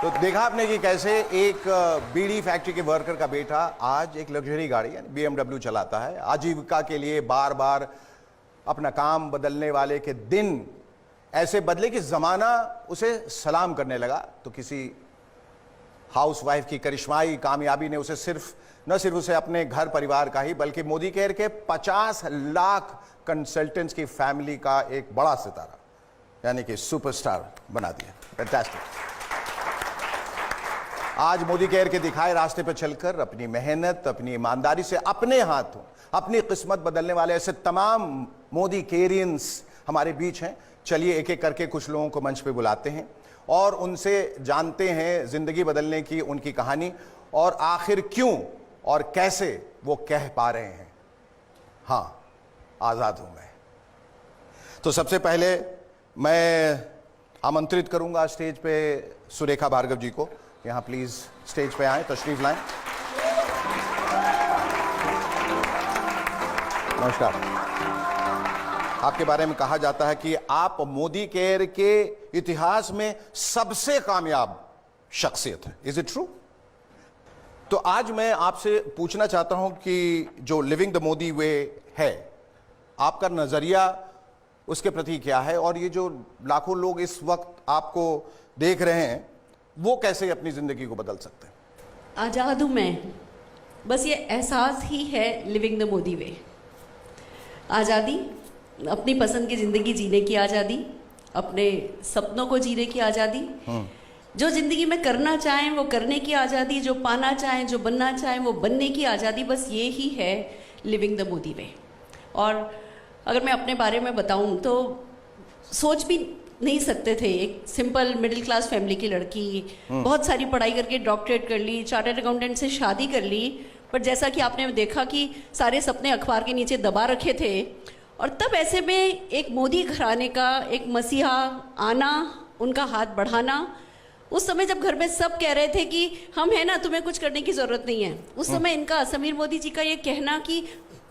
तो देखा आपने कि कैसे एक बीड़ी फैक्ट्री के वर्कर का बेटा आज एक लग्जरी गाड़ी यानी BMW चलाता है। आजीविका के लिए बार बार अपना काम बदलने वाले के दिन ऐसे बदले कि जमाना उसे सलाम करने लगा। तो किसी हाउसवाइफ की करिश्माई कामयाबी ने उसे न सिर्फ उसे अपने घर परिवार का ही बल्कि मोदी केयर के 50 लाख कंसल्टेंट्स की फैमिली का एक बड़ा सितारा यानी कि सुपरस्टार बना दिया। फैंटास्टिक। आज मोदी केयर के दिखाए रास्ते पर चलकर अपनी मेहनत, अपनी ईमानदारी से अपने हाथों अपनी किस्मत बदलने वाले ऐसे तमाम मोदी केयरियंस हमारे बीच हैं। चलिए एक एक करके कुछ लोगों को मंच पे बुलाते हैं और उनसे जानते हैं जिंदगी बदलने की उनकी कहानी और आखिर क्यों और कैसे वो कह पा रहे हैं, हाँ आजाद हूं मैं। तो सबसे पहले मैं आमंत्रित करूंगा स्टेज पे सुरेखा भार्गव जी को। यहां प्लीज स्टेज पे आए, तशरीफ लाएं। नमस्कार। आपके बारे में कहा जाता है कि आप मोदी केयर के इतिहास में सबसे कामयाब शख्सियत है। Is it true? तो आज मैं आपसे पूछना चाहता हूं कि जो लिविंग द मोदी वे है, आपका नजरिया उसके प्रति क्या है और ये जो लाखों लोग इस वक्त आपको देख रहे हैं वो कैसे अपनी जिंदगी को बदल सकते हैं? आज़ाद हूँ मैं, बस ये एहसास ही है लिविंग द मोदी वे। आज़ादी, अपनी पसंद की ज़िंदगी जीने की आज़ादी, अपने सपनों को जीने की आज़ादी, जो ज़िंदगी में करना चाहें वो करने की आज़ादी, जो पाना चाहें, जो बनना चाहें वो बनने की आज़ादी, बस ये ही है लिविंग द मोदी वे। और अगर मैं अपने बारे में बताऊं तो सोच भी नहीं सकते थे, एक सिंपल मिडिल क्लास फैमिली की लड़की, बहुत सारी पढ़ाई करके डॉक्टरेट कर ली, चार्टर्ड अकाउंटेंट से शादी कर ली, पर जैसा कि आपने देखा कि सारे सपने अखबार के नीचे दबा रखे थे। और तब ऐसे में एक मोदी घराने का एक मसीहा आना, उनका हाथ बढ़ाना, उस समय जब घर में सब कह रहे थे कि हम हैं ना, तुम्हें कुछ करने की ज़रूरत नहीं है, उस समय इनका समीर मोदी जी का ये कहना कि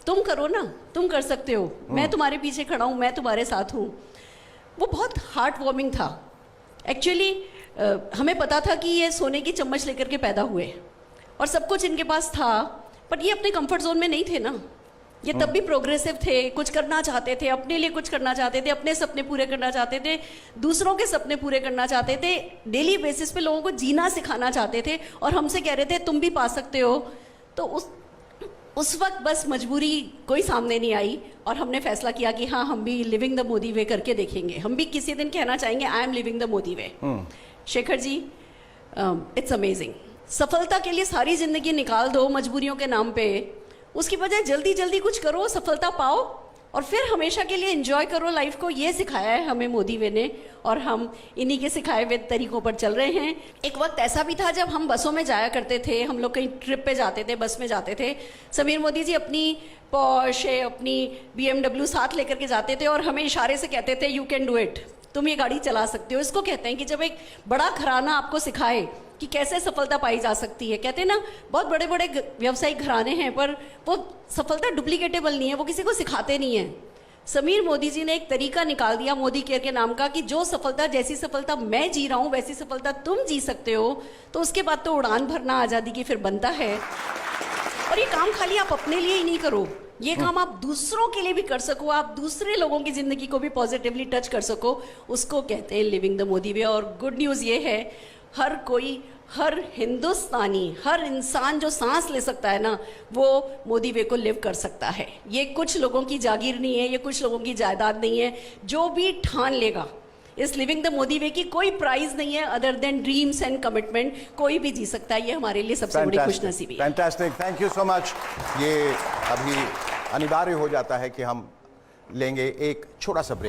तुम करो ना, तुम कर सकते हो, मैं तुम्हारे पीछे खड़ा हूँ, मैं तुम्हारे साथ हूँ, वो बहुत हार्ट वार्मिंग था। एक्चुअली हमें पता था कि ये सोने की चम्मच लेकर के पैदा हुए और सब कुछ इनके पास था, पर ये अपने कंफर्ट जोन में नहीं थे ना। ये तब भी प्रोग्रेसिव थे, कुछ करना चाहते थे, अपने लिए कुछ करना चाहते थे, अपने सपने पूरे करना चाहते थे, दूसरों के सपने पूरे करना चाहते थे, डेली बेसिस पे लोगों को जीना सिखाना चाहते थे और हमसे कह रहे थे तुम भी पा सकते हो। तो उस वक्त बस मजबूरी कोई सामने नहीं आई और हमने फैसला किया कि हाँ, हम भी लिविंग द मोदी वे करके देखेंगे, हम भी किसी दिन कहना चाहेंगे I am living the Modi way. Shekhar ji, it's amazing. सफलता के लिए सारी जिंदगी निकाल दो मजबूरियों के नाम पे, उसकी बजाय जल्दी जल्दी कुछ करो, सफलता पाओ और फिर हमेशा के लिए एंजॉय करो लाइफ को। ये सिखाया है हमें मोदी वे ने और हम इन्हीं के सिखाए हुए तरीकों पर चल रहे हैं। एक वक्त ऐसा भी था जब हम बसों में जाया करते थे, हम लोग कहीं ट्रिप पे जाते थे, बस में जाते थे, समीर मोदी जी अपनी पोर्शे, अपनी BMW साथ लेकर के जाते थे और हमें इशारे से कहते थे यू कैन डू इट, तुम ये गाड़ी चला सकते हो। इसको कहते हैं कि जब एक बड़ा घराना आपको सिखाए कि कैसे सफलता पाई जा सकती है। कहते हैं ना, बहुत बड़े बड़े व्यवसायिक घराने हैं पर वो सफलता डुप्लीकेटेबल नहीं है, वो किसी को सिखाते नहीं है। समीर मोदी जी ने एक तरीका निकाल दिया मोदी केयर के नाम का कि जो सफलता, जैसी सफलता मैं जी रहा हूँ वैसी सफलता तुम जी सकते हो। तो उसके बाद तो उड़ान भरना आज़ादी की फिर बनता है। और ये काम खाली आप अपने लिए ही नहीं करो, ये काम आप दूसरों के लिए भी कर सको, आप दूसरे लोगों की जिंदगी को भी पॉजिटिवली टच कर सको, उसको कहते हैं लिविंग द मोदी वे। और गुड न्यूज़ ये है, हर कोई, हर हिंदुस्तानी, हर इंसान जो सांस ले सकता है ना, वो मोदी वे को लिव कर सकता है। ये कुछ लोगों की जागीर नहीं है, ये कुछ लोगों की जायदाद नहीं है। जो भी ठान लेगा इस लिविंग द मोदी वे की कोई प्राइज नहीं है other than dreams and commitment, कोई भी जी सकता है। ये हमारे लिए सबसे बड़ी खुशनसीबी है। Fantastic, thank you so much. ये अभी अनिवार्य हो जाता है कि हम लेंगे एक छोटा सा ब्रेक।